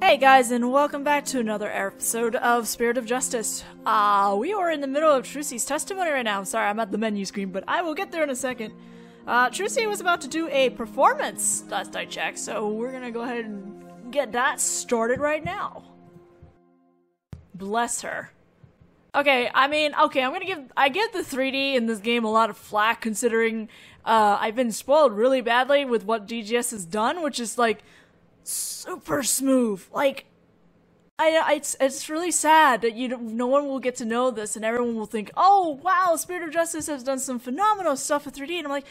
Hey guys, and welcome back to another episode of Spirit of Justice. We are in the middle of Trucy's testimony right now. I'm sorry, I'm at the menu screen, but I will get there in a second. Trucy was about to do a performance, last I checked, so we're gonna go ahead and get that started right now. Bless her. Okay, I give the 3D in this game a lot of flack, considering, I've been spoiled really badly with what DGS has done, which is, like, super smooth. Like, it's really sad that no one will get to know this, and everyone will think, oh wow, Spirit of Justice has done some phenomenal stuff with 3D, and I'm like,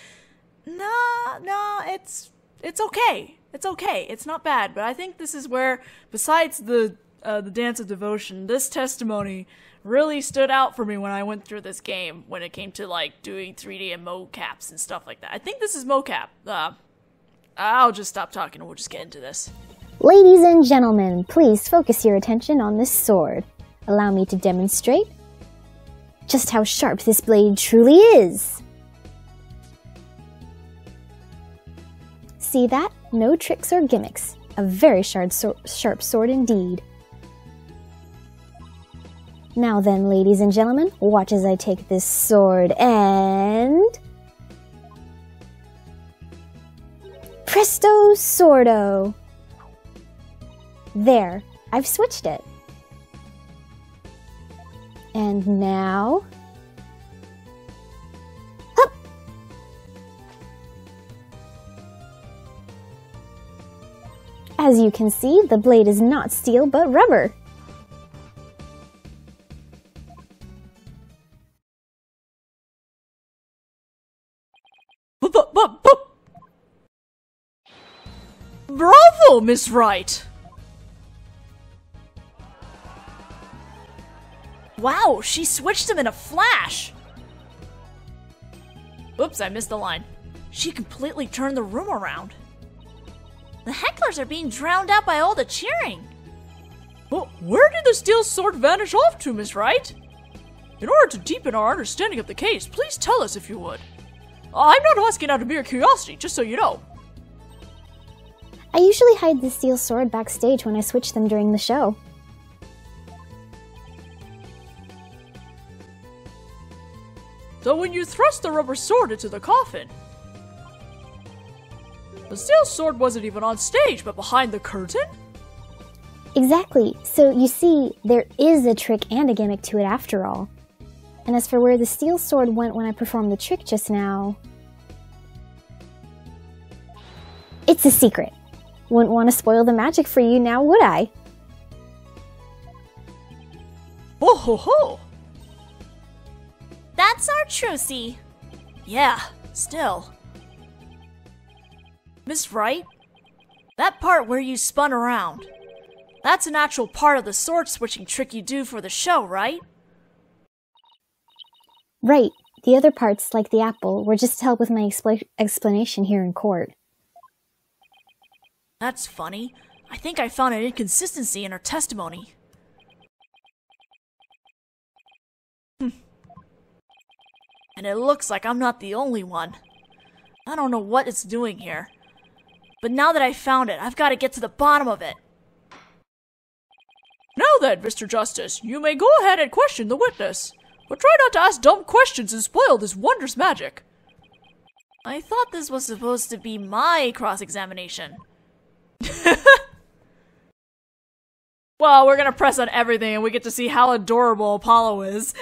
nah, it's okay. It's okay. It's not bad. But I think this is where, besides the Dance of Devotion, this testimony really stood out for me when I went through this game, when it came to, like, doing 3D and mocaps and stuff like that. I think this is mocap. I'll just stop talking and we'll just get into this. Ladies and gentlemen, please focus your attention on this sword. Allow me to demonstrate just how sharp this blade truly is. See that? No tricks or gimmicks. A very sharp sword indeed. Now then, ladies and gentlemen, watch as I take this sword and... Presto Sordo! There, I've switched it. And now... Hup! As you can see, the blade is not steel but rubber. Bravo, Miss Wright! Wow, she switched him in a flash! Oops, I missed the line. She completely turned the room around. The hecklers are being drowned out by all the cheering. Well, where did the steel sword vanish off to, Miss Wright? In order to deepen our understanding of the case, please tell us if you would. I'm not asking out of mere curiosity, just so you know. I usually hide the steel sword backstage when I switch them during the show. So when you thrust the rubber sword into the coffin, the steel sword wasn't even on stage, but behind the curtain? Exactly. So you see, there is a trick and a gimmick to it after all. And as for where the steel sword went when I performed the trick just now... It's a secret. Wouldn't want to spoil the magic for you now, would I? Oh ho ho! That's our Trucy. Yeah, still. Miss Wright? That part where you spun around, that's an actual part of the sword switching trick you do for the show, right? Right. The other parts, like the apple, were just to help with my explanation here in court. That's funny. I think I found an inconsistency in her testimony. And it looks like I'm not the only one. I don't know what it's doing here. But now that I found it, I've got to get to the bottom of it. Now then, Mr. Justice, you may go ahead and question the witness. But try not to ask dumb questions and spoil this wondrous magic. I thought this was supposed to be my cross-examination. Well, we're gonna press on everything and we get to see how adorable Apollo is.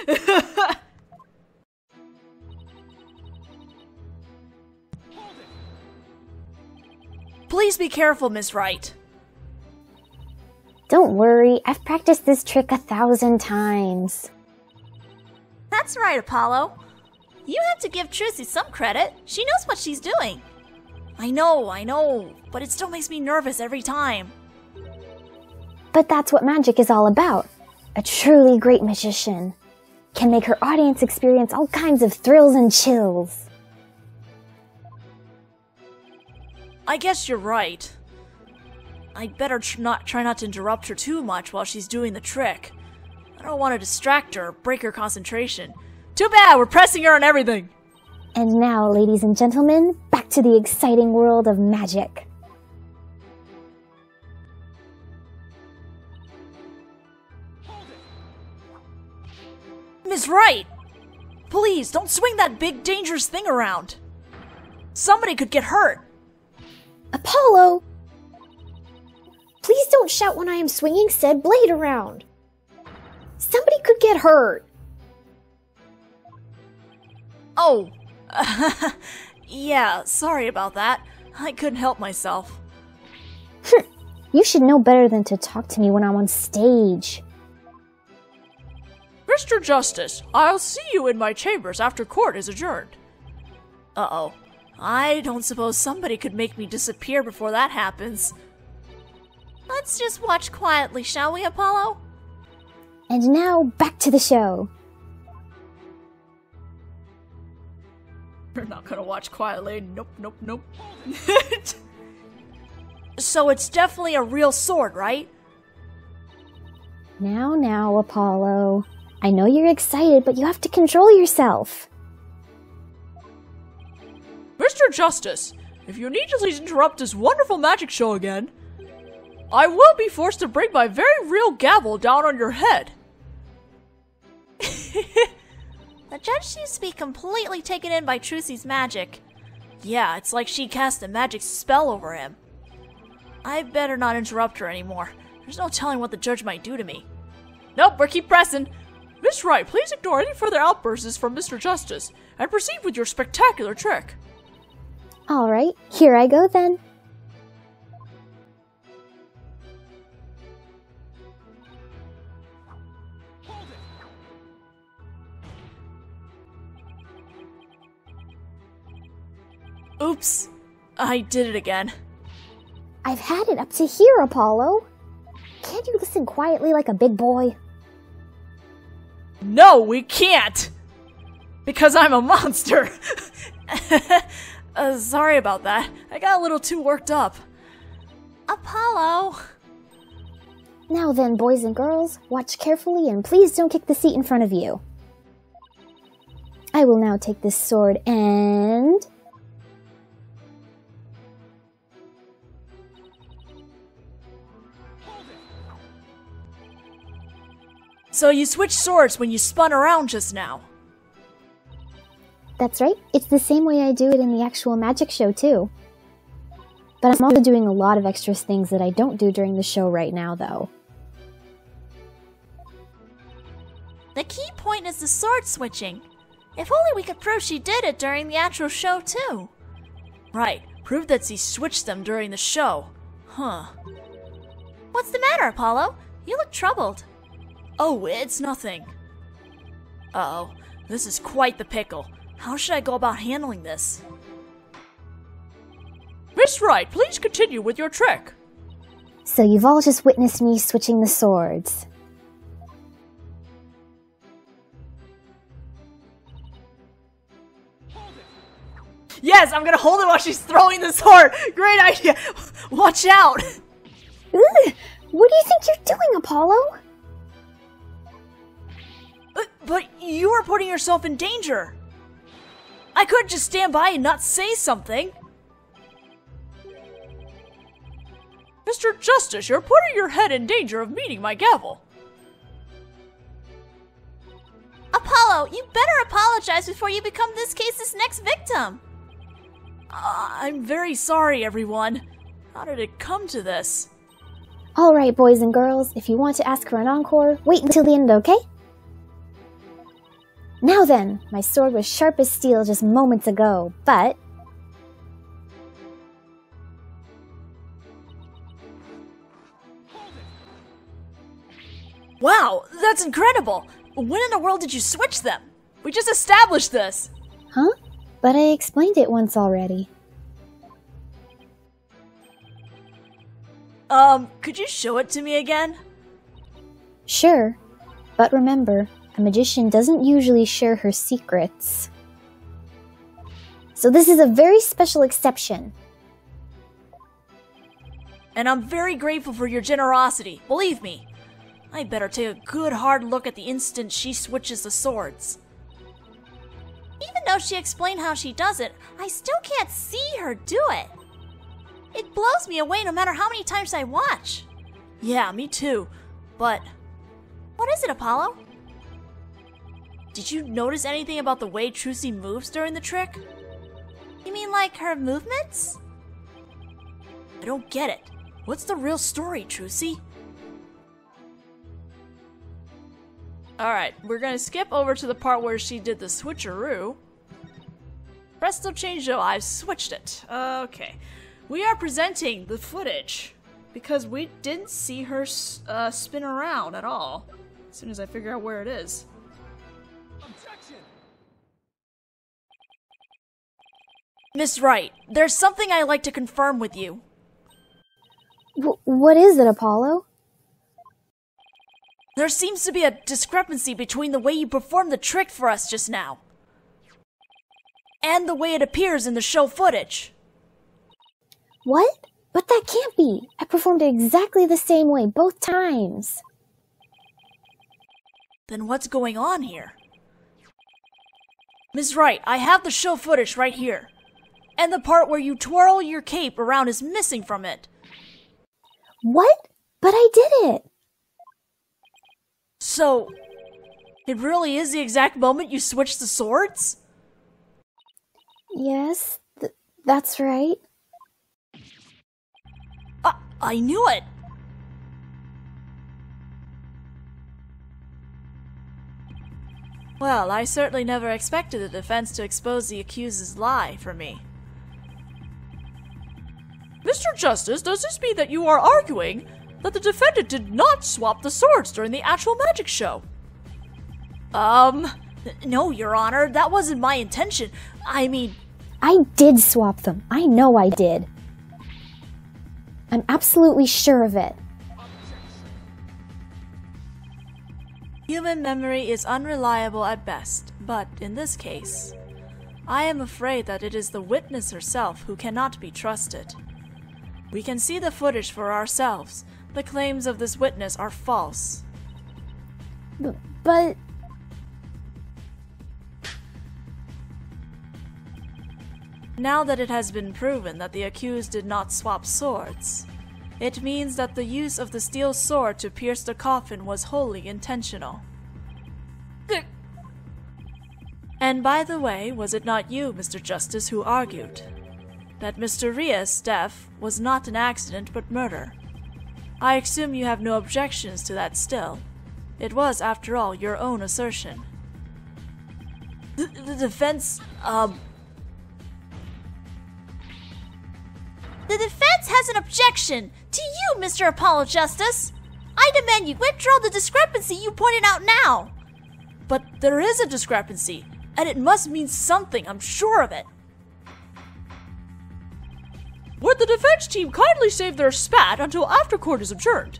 Please be careful, Miss Wright. Don't worry, I've practiced this trick 1,000 times. That's right, Apollo. You have to give Trucy some credit. She knows what she's doing. I know, but it still makes me nervous every time. But that's what magic is all about. A truly great magician can make her audience experience all kinds of thrills and chills. I guess you're right. I'd better try not to interrupt her too much while she's doing the trick. I don't want to distract her or break her concentration. Too bad, we're pressing her on everything! And now, ladies and gentlemen, back to the exciting world of magic. Phoenix Wright! Please, don't swing that big dangerous thing around. Somebody could get hurt. Apollo! Please don't shout when I am swinging said blade around. Somebody could get hurt. Oh, yeah, sorry about that. I couldn't help myself. You should know better than to talk to me when I'm on stage. Mr. Justice, I'll see you in my chambers after court is adjourned. Uh-oh. I don't suppose somebody could make me disappear before that happens. Let's just watch quietly, shall we, Apollo? And now, back to the show. You're not gonna watch quietly. Nope, nope, nope. So it's definitely a real sword, right? Now, Apollo. I know you're excited, but you have to control yourself. Mr. Justice, if you need to please interrupt this wonderful magic show again, I will be forced to bring my very real gavel down on your head. The judge seems to be completely taken in by Trucy's magic. Yeah, it's like she cast a magic spell over him. I better not interrupt her anymore. There's no telling what the judge might do to me. Nope, we're keep pressing. Miss Wright, please ignore any further outbursts from Mr. Justice and proceed with your spectacular trick. Alright, here I go then. Oops, I did it again. I've had it up to here, Apollo. Can't you listen quietly like a big boy? No, we can't! Because I'm a monster! Sorry about that. I got a little too worked up. Apollo! Now then, boys and girls, watch carefully and please don't kick the seat in front of you. I will now take this sword and... So you switched swords when you spun around just now. That's right, it's the same way I do it in the actual magic show too. But I'm also doing a lot of extra things that I don't do during the show right now, though. The key point is the sword switching. If only we could prove she did it during the actual show too. Right, prove that she switched them during the show. Huh. What's the matter, Apollo? You look troubled. Oh, it's nothing. Uh-oh, this is quite the pickle. How should I go about handling this? Miss Wright, please continue with your trick. So you've all just witnessed me switching the swords. Yes, I'm gonna hold it while she's throwing the sword. Great idea. Watch out. Ugh, what do you think you're doing, Apollo? But you are putting yourself in danger. I couldn't just stand by and not say something. Mr. Justice, you're putting your head in danger of meeting my gavel. Apollo, you better apologize before you become this case's next victim. I'm very sorry, everyone. How did it come to this? Alright, boys and girls, if you want to ask for an encore, wait until the end, okay? Now then, my sword was sharp as steel just moments ago, but... Wow, that's incredible! When in the world did you switch them? We just established this! Huh? But I explained it once already. Could you show it to me again? Sure, but remember, a magician doesn't usually share her secrets. So this is a very special exception. And I'm very grateful for your generosity, believe me. I better take a good hard look at the instant she switches the swords. Even though she explained how she does it, I still can't see her do it. It blows me away no matter how many times I watch. Yeah, me too. But what is it, Apollo? Did you notice anything about the way Trucy moves during the trick? You mean like her movements? I don't get it. What's the real story, Trucy? Alright, we're gonna skip over to the part where she did the switcheroo. Presto changeo, I've switched it. Okay. We are presenting the footage because we didn't see her spin around at all. As soon as I figure out where it is. Objection! Miss Wright, there's something I'd like to confirm with you. What is it, Apollo? There seems to be a discrepancy between the way you performed the trick for us just now and the way it appears in the show footage. What? But that can't be. I performed it exactly the same way both times. Then what's going on here? Miss Wright, I have the show footage right here. And the part where you twirl your cape around is missing from it. What? But I did it. So, it really is the exact moment you switched the swords? Yes, that's right. I knew it! Well, I certainly never expected the defense to expose the accused's lie for me. Mr. Justice, does this mean that you are arguing that the defendant did not swap the swords during the actual magic show? No, Your Honor, that wasn't my intention. I mean... I did swap them. I know I did. I'm absolutely sure of it. Human memory is unreliable at best, but in this case, I am afraid that it is the witness herself who cannot be trusted. We can see the footage for ourselves. The claims of this witness are false. But... Now that it has been proven that the accused did not swap swords, it means that the use of the steel sword to pierce the coffin was wholly intentional. And by the way, was it not you, Mr. Justice, who argued that Mr. Ria's death was not an accident but murder? I assume you have no objections to that still. It was, after all, your own assertion. The defense, The defense has an objection to you, Mr. Apollo Justice. I demand you withdraw the discrepancy you pointed out now. But there is a discrepancy, and it must mean something, I'm sure of it. Would the defense team kindly save their spat until after court is adjourned?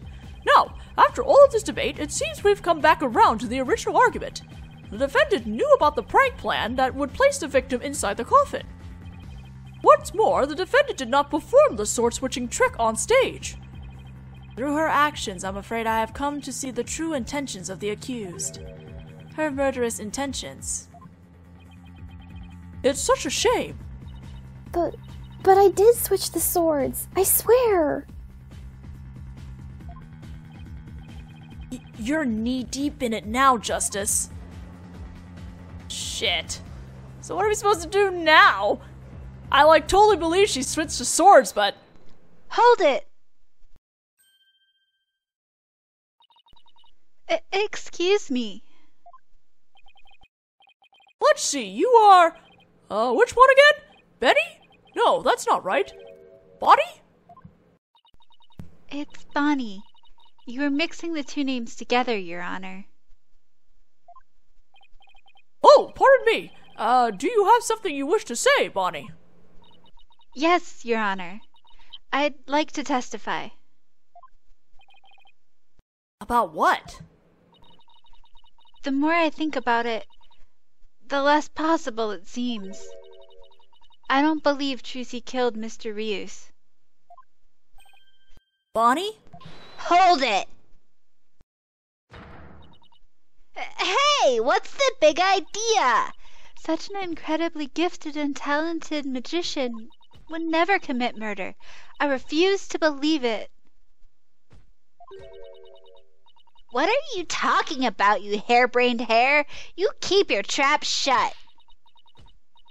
Now, after all of this debate, it seems we've come back around to the original argument. The defendant knew about the prank plan that would place the victim inside the coffin. What's more, the defendant did not perform the sword-switching trick on stage. Through her actions, I'm afraid I have come to see the true intentions of the accused. Her murderous intentions. It's such a shame. But I did switch the swords. I swear. You're knee-deep in it now, Justice. Shit. So what are we supposed to do now? I totally believe she switched to swords, but... Hold it! Excuse me. Let's see, you are... which one again? Betty? No, that's not right. Bonnie? It's Bonnie. You were mixing the two names together, Your Honor. Oh, pardon me. Do you have something you wish to say, Bonnie? Yes, Your Honor. I'd like to testify. About what? The more I think about it, the less possible it seems. I don't believe Trucy killed Mr. Rius. Bonnie? Hold it! Hey, what's the big idea? Such an incredibly gifted and talented magician would never commit murder. I refuse to believe it. What are you talking about, you harebrained hare? You keep your trap shut.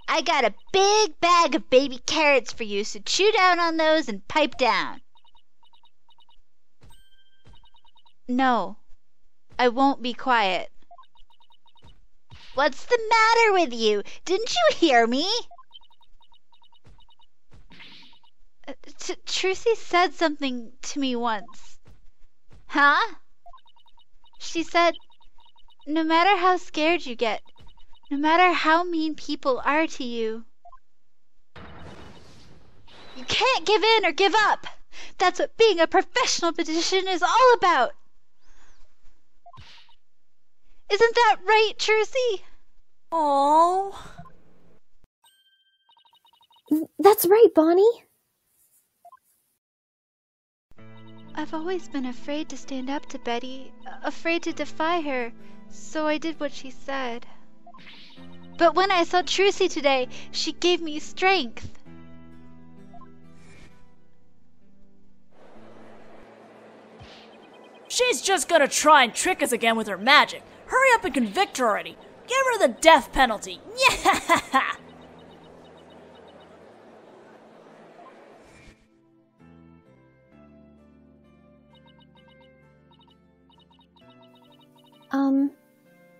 I got a big bag of baby carrots for you, so chew down on those and pipe down. No, I won't be quiet. What's the matter with you? Didn't you hear me? Trucy said something to me once. Huh? She said, no matter how scared you get, no matter how mean people are to you, you can't give in or give up. That's what being a professional magician is all about. Isn't that right, Trucy? Oh. That's right, Bonnie. I've always been afraid to stand up to Betty, afraid to defy her, so I did what she said. But when I saw Trucy today, she gave me strength. She's just gonna try and trick us again with her magic. Hurry up and convict her already. Give her the death penalty. Yeah!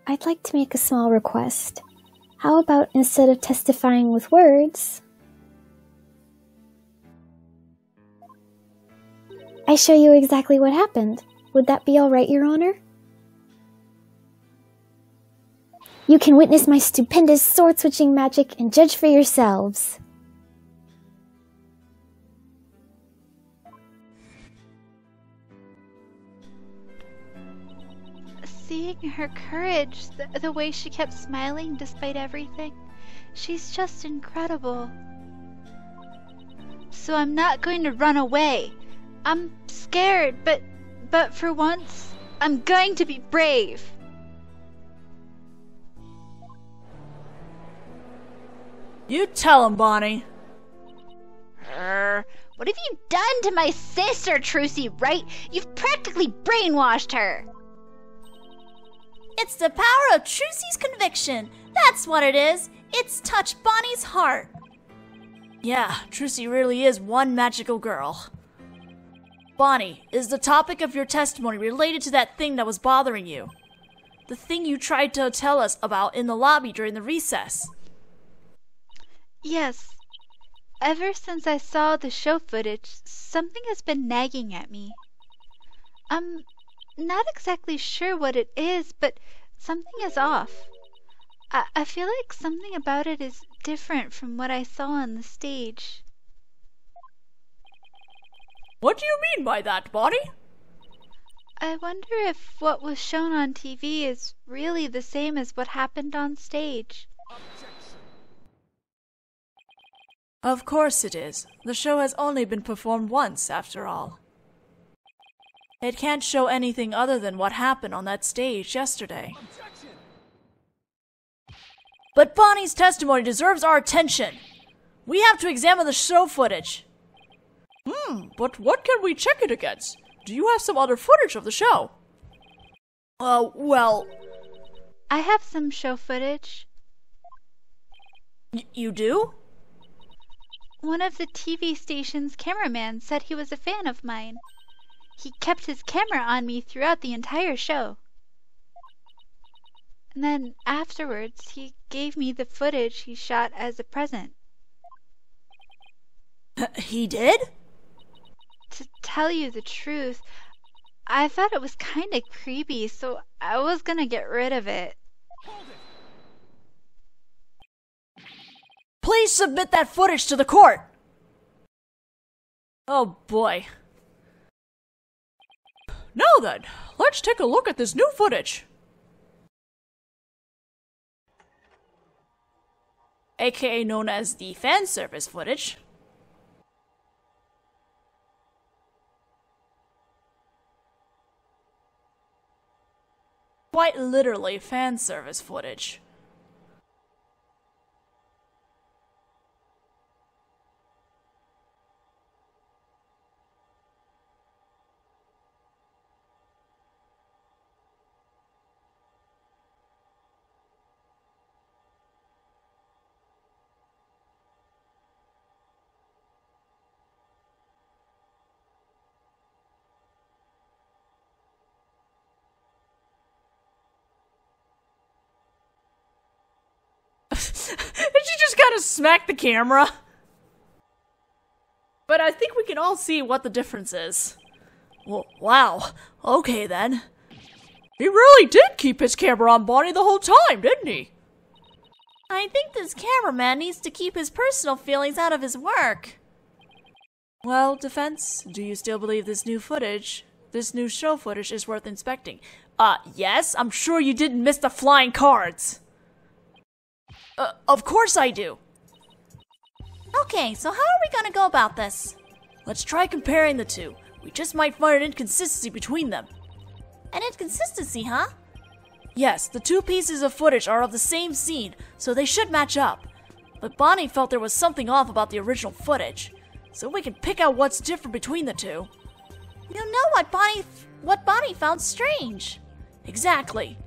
I'd like to make a small request. How about instead of testifying with words, I show you exactly what happened? Would that be all right, Your Honor? You can witness my stupendous sword-switching magic and judge for yourselves. Seeing her courage, the way she kept smiling despite everything, she's just incredible. So I'm not going to run away. I'm scared, but for once, I'm going to be brave. You tell him, Bonnie. What have you done to my sister, Trucy Wright? You've practically brainwashed her. It's the power of Trucy's conviction. That's what it is. It's touched Bonnie's heart. Yeah, Trucy really is one magical girl. Bonnie, is the topic of your testimony related to that thing that was bothering you? The thing you tried to tell us about in the lobby during the recess? Yes. Ever since I saw the show footage, something has been nagging at me. I'm not exactly sure what it is, but something is off. I feel like something about it is different from what I saw on the stage. What do you mean by that, Bonnie? I wonder if what was shown on TV is really the same as what happened on stage. Of course it is. The show has only been performed once, after all. It can't show anything other than what happened on that stage yesterday. Objection! But Bonnie's testimony deserves our attention. We have to examine the show footage. But what can we check it against? Do you have some other footage of the show? Well... I have some show footage. You do? One of the TV station's cameramen said he was a fan of mine. He kept his camera on me throughout the entire show. And then afterwards, he gave me the footage he shot as a present. He did? To tell you the truth, I thought it was kinda creepy, so I was gonna get rid of it. Hold it! Please submit that footage to the court! Oh boy. Now then, let's take a look at this new footage. AKA known as the fan service footage. Quite literally fan service footage. gonna smack the camera. But I think we can all see what the difference is. Well, wow. Okay then. He really did keep his camera on Bonnie the whole time, didn't he? I think this cameraman needs to keep his personal feelings out of his work. Well, defense, do you still believe this new show footage is worth inspecting? Yes, I'm sure you didn't miss the flying cards. Of course I do. Okay, so how are we gonna go about this? Let's try comparing the two. We just might find an inconsistency between them. An inconsistency, huh? Yes, the two pieces of footage are of the same scene, so they should match up. But Bonnie felt there was something off about the original footage, so we can pick out what's different between the two. You know what Bonnie found strange. Exactly.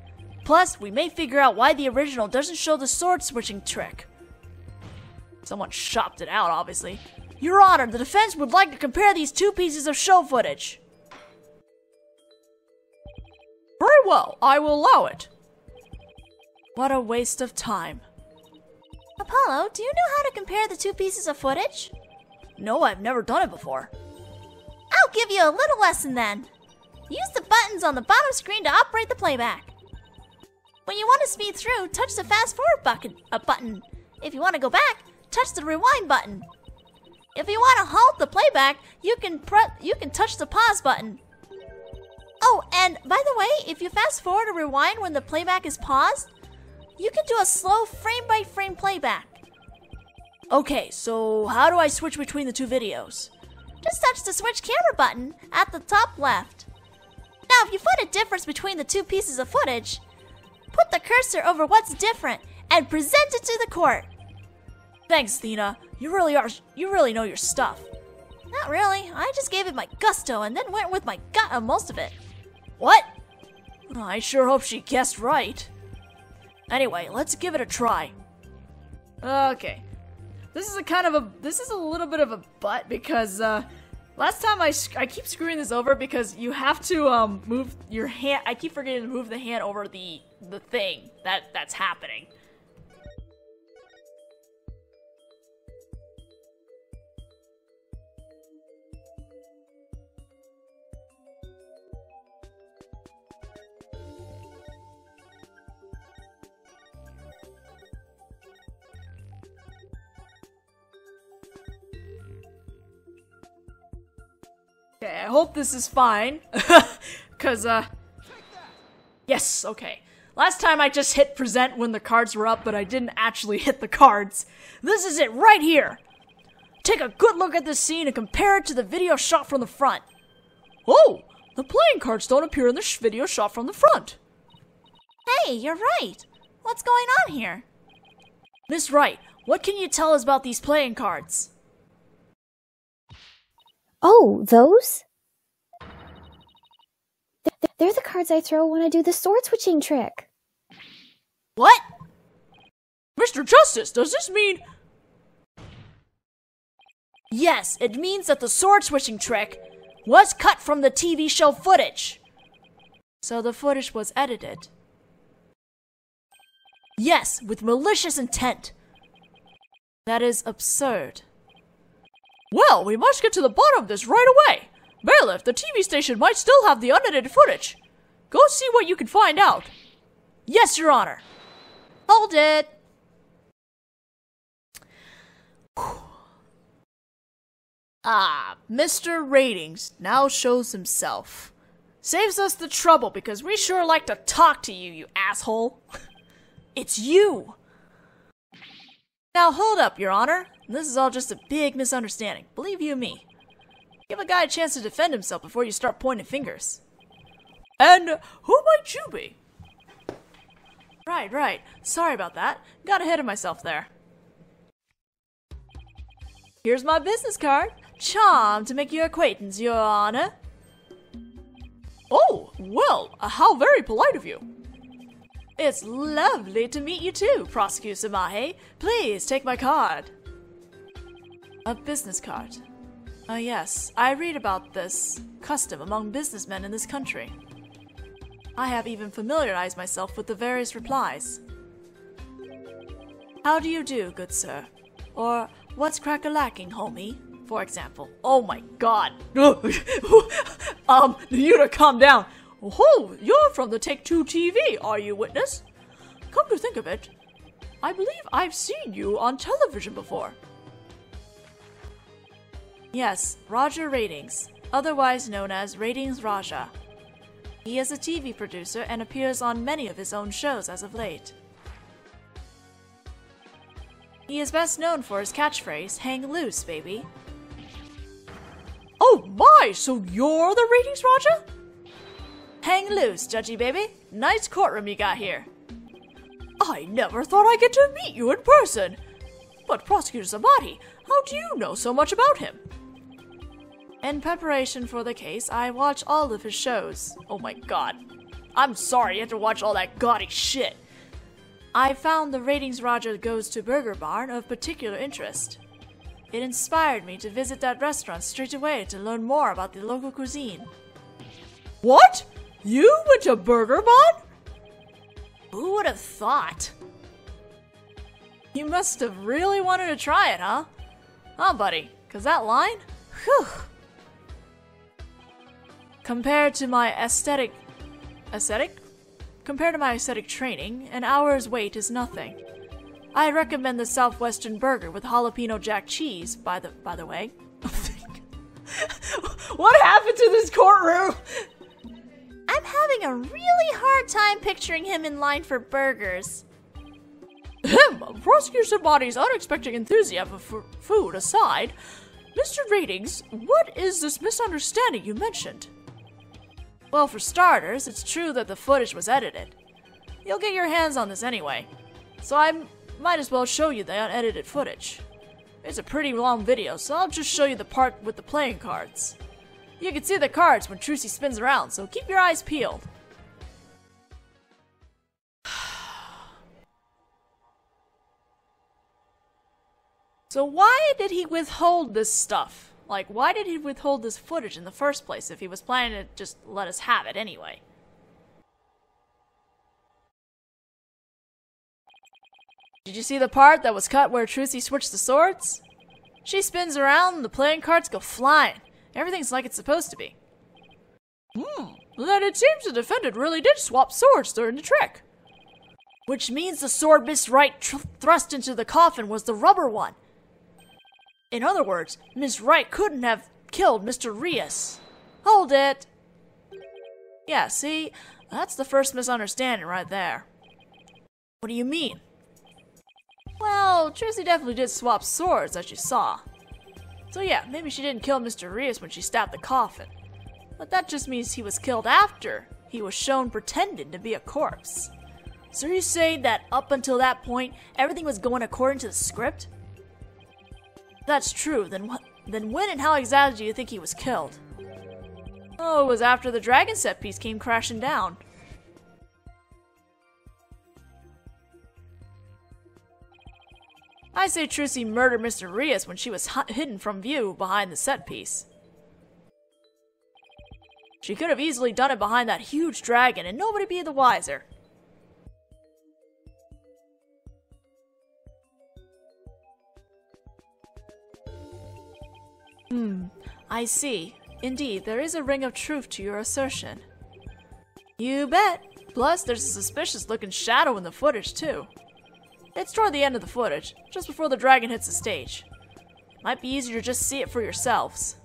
Plus, we may figure out why the original doesn't show the sword switching trick. Someone shopped it out, obviously. Your Honor, the defense would like to compare these two pieces of show footage. Very well, I will allow it. What a waste of time. Apollo, do you know how to compare the two pieces of footage? No, I've never done it before. I'll give you a little lesson then. Use the buttons on the bottom screen to operate the playback. When you want to speed through, touch the fast forward button. If you want to go back, touch the rewind button. If you want to halt the playback, you can touch the pause button. Oh, and by the way, if you fast forward or rewind when the playback is paused, you can do a slow frame-by-frame playback. Okay, so how do I switch between the two videos? Just touch the switch camera button at the top left. Now, if you find a difference between the two pieces of footage, put the cursor over what's different and present it to the court. Thanks, Thena. You really know your stuff. Not really. I just gave it my gusto and then went with my gut on most of it. What? I sure hope she guessed right. Anyway, let's give it a try. Okay. This is a little bit of a butt because last time I keep screwing this over because you have to move your hand. I keep forgetting to move the hand over the thing that's happening. Okay, I hope this is fine. Cause, yes, okay. Last time I just hit present when the cards were up, but I didn't actually hit the cards. This is it right here! Take a good look at this scene and compare it to the video shot from the front. Oh! The playing cards don't appear in the video shot from the front. Hey, you're right. What's going on here? Miss Wright, what can you tell us about these playing cards? Oh, those? They're the cards I throw when I do the sword switching trick. What? Mr. Justice, does this mean... Yes, it means that the sword switching trick was cut from the TV show footage. So the footage was edited. Yes, with malicious intent. That is absurd. Well, we must get to the bottom of this right away. Bailiff, the TV station might still have the unedited footage. Go see what you can find out. Yes, Your Honor. Hold it. Mr. Ratings now shows himself. Saves us the trouble because we sure like to talk to you, you asshole. It's you. Now hold up, Your Honor. This is all just a big misunderstanding. Believe you me. Give a guy a chance to defend himself before you start pointing fingers. And who might you be? Right. Sorry about that. Got ahead of myself there. Here's my business card. Charmed to make your acquaintance, Your Honor. Oh, well, how very polite of you. It's lovely to meet you too, Prosecutor Mahe. Please take my card. A business card. Yes, I read about this custom among businessmen in this country. I have even familiarized myself with the various replies. How do you do, good sir? Or, what's crack-a-lacking, homie? For example. Oh my god. You to calm down. Oh, you're from the Take-Two TV, are you, witness? Come to think of it, I believe I've seen you on television before. Yes, Roger Ratings, otherwise known as Ratings Raja. He is a TV producer and appears on many of his own shows as of late. He is best known for his catchphrase, hang loose, baby. Oh my, so you're the Ratings Raja? Hang loose, judgy baby. Nice courtroom you got here. I never thought I'd get to meet you in person. But Prosecutor Sabati, how do you know so much about him? In preparation for the case, I watch all of his shows. Oh my god. I'm sorry you have to watch all that gaudy shit. I found the Ratings Raja Goes to Burger Barn of particular interest. It inspired me to visit that restaurant straight away to learn more about the local cuisine. What? You went to Burger Barn? Who would have thought? You must have really wanted to try it, huh? Huh, buddy? 'Cause that line? Whew. Compared to my aesthetic training, an hour's wait is nothing. I recommend the Southwestern Burger with jalapeno jack cheese, by the way. What happened to this courtroom? I'm having a really hard time picturing him in line for burgers. Prosecutor Sabati's unexpected enthusiasm for food aside, Mr. Ratings, what is this misunderstanding you mentioned? Well, for starters, it's true that the footage was edited. You'll get your hands on this anyway, so I might as well show you the unedited footage. It's a pretty long video, so I'll just show you the part with the playing cards. You can see the cards when Trucy spins around, so keep your eyes peeled. So why did he withhold this stuff? Like, why did he withhold this footage in the first place if he was planning to just let us have it anyway? Did you see the part that was cut where Trucy switched the swords? She spins around and the playing cards go flying. Everything's like it's supposed to be. Then it seems the defendant really did swap swords during the trick. Which means the sword Miss Wright thrust into the coffin was the rubber one. In other words, Miss Wright couldn't have killed Mr. Rias. Hold it! Yeah, see? That's the first misunderstanding right there. What do you mean? Well, Trucy definitely did swap swords, as you saw. So yeah, maybe she didn't kill Mr. Rias when she stabbed the coffin. But that just means he was killed after he was shown pretending to be a corpse. So are you saying that up until that point, everything was going according to the script? If that's true, then when and how exactly do you think he was killed? Oh, it was after the dragon set piece came crashing down. I say Trucy murdered Mr. Rias when she was hidden from view behind the set piece. She could have easily done it behind that huge dragon and nobody be the wiser. I see. Indeed, there is a ring of truth to your assertion. You bet. Plus, there's a suspicious-looking shadow in the footage, too. It's toward the end of the footage, just before the dragon hits the stage. Might be easier to just see it for yourselves.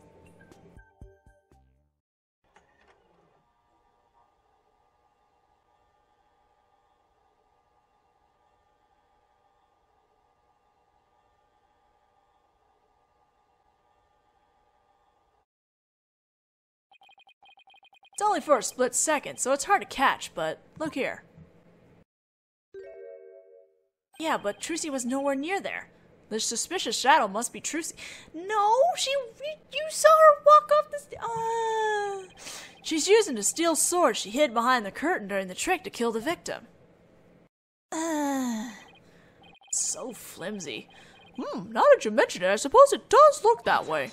It's only for a split second, so it's hard to catch, but look here. Yeah, but Trucy was nowhere near there. The suspicious shadow must be Trucy. No, you saw her walk off the she's using the steel sword she hid behind the curtain during the trick to kill the victim. So flimsy. Now that you mention it, I suppose it does look that way.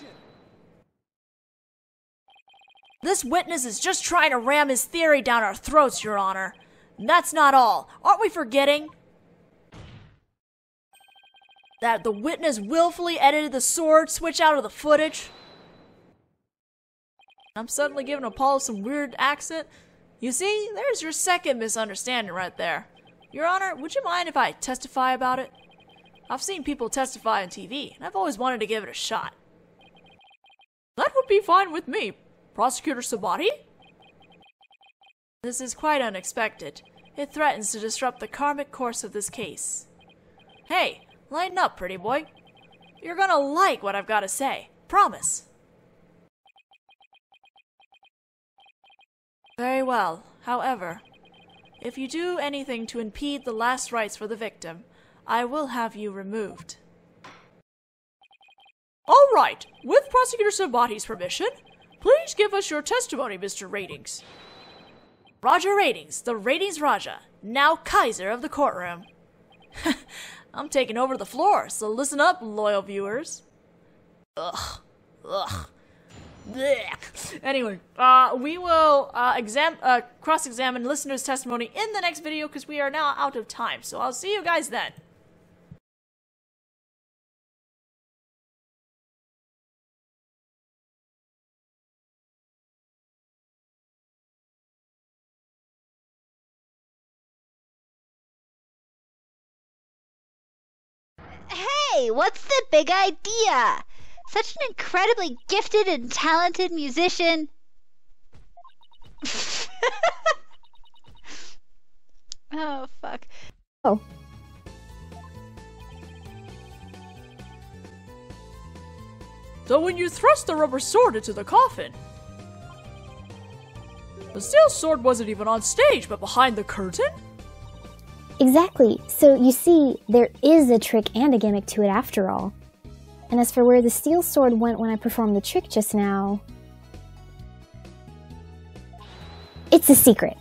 This witness is just trying to ram his theory down our throats, Your Honor. And that's not all. Aren't we forgetting? that the witness willfully edited the sword switch out of the footage. I'm suddenly giving Apollo some weird accent. You see, there's your second misunderstanding right there. Your Honor, would you mind if I testify about it? I've seen people testify on TV, and I've always wanted to give it a shot. That would be fine with me, Prosecutor Sabati. This is quite unexpected. It threatens to disrupt the karmic course of this case. Hey, lighten up, pretty boy. You're gonna like what I've got to say. Promise. Very well. However, if you do anything to impede the last rites for the victim, I will have you removed. All right. With Prosecutor Sabati's permission, please give us your testimony, Mr. Ratings. Roger Ratings, the Ratings Raja, now Kaiser of the courtroom. I'm taking over the floor, so listen up, loyal viewers. Ugh. Blech. Anyway, we will cross-examine listeners' testimony in the next video because we are now out of time. So I'll see you guys then. Hey, what's the big idea? Such an incredibly gifted and talented musician. Oh, fuck. Oh. So when you thrust the rubber sword into the coffin, the steel sword wasn't even on stage, but behind the curtain? Exactly. So you see, there is a trick and a gimmick to it after all. And as for where the steel sword went when I performed the trick just now, it's a secret.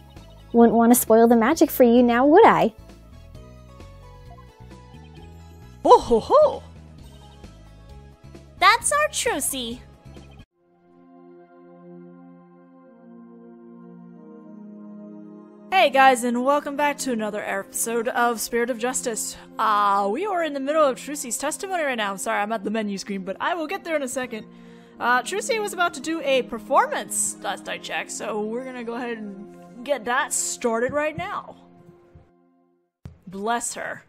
Wouldn't want to spoil the magic for you now, would I? Oh ho ho! That's our Trucy. Hey guys, and welcome back to another episode of Spirit of Justice. We are in the middle of Trucy's testimony right now. I'm sorry, I'm at the menu screen, but I will get there in a second. Trucy was about to do a performance last I checked, so we're gonna go ahead and get that started right now. Bless her.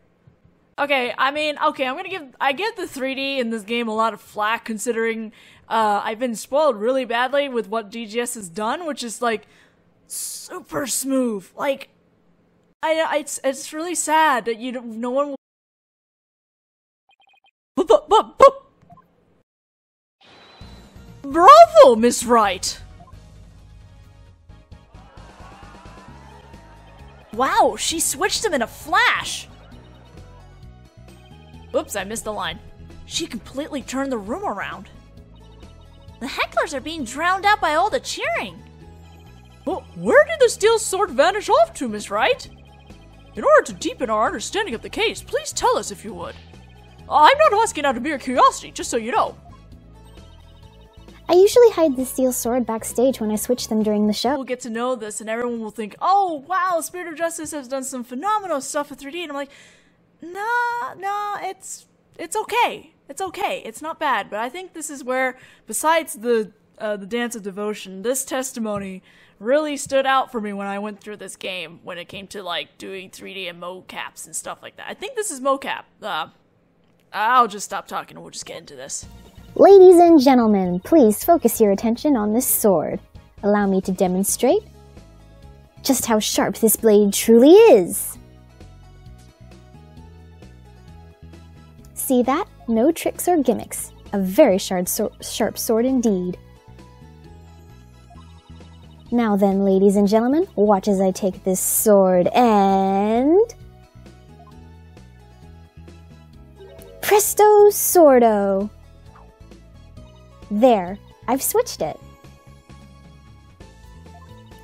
Okay, I give the 3D in this game a lot of flack considering I've been spoiled really badly with what DGS has done, which is like super smooth. Like, it's really sad that no one will. Bravo, Miss Wright. Wow, she switched him in a flash. Oops, I missed the line. She completely turned the room around. The hecklers are being drowned out by all the cheering. Well, where did the steel sword vanish off to, Miss Wright? In order to deepen our understanding of the case, please tell us if you would. I'm not asking out of mere curiosity, just so you know. I usually hide the steel sword backstage when I switch them during the show. We'll get to know this and everyone will think, oh, wow, Spirit of Justice has done some phenomenal stuff with 3D. And I'm like, nah, it's okay. It's okay. It's not bad. But I think this is where, besides the Dance of Devotion, this testimony really stood out for me when I went through this game when it came to like doing 3D and mocaps and stuff like that. I think this is mocap. I'll just stop talking and we'll just get into this. Ladies and gentlemen, please focus your attention on this sword. Allow me to demonstrate just how sharp this blade truly is. See that? No tricks or gimmicks. A very sharp sword indeed. Now then, ladies and gentlemen, watch as I take this sword and... Presto Swordo! There, I've switched it.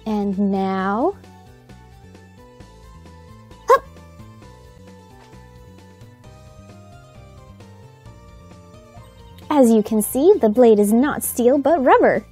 And now... Hup! As you can see, the blade is not steel but rubber.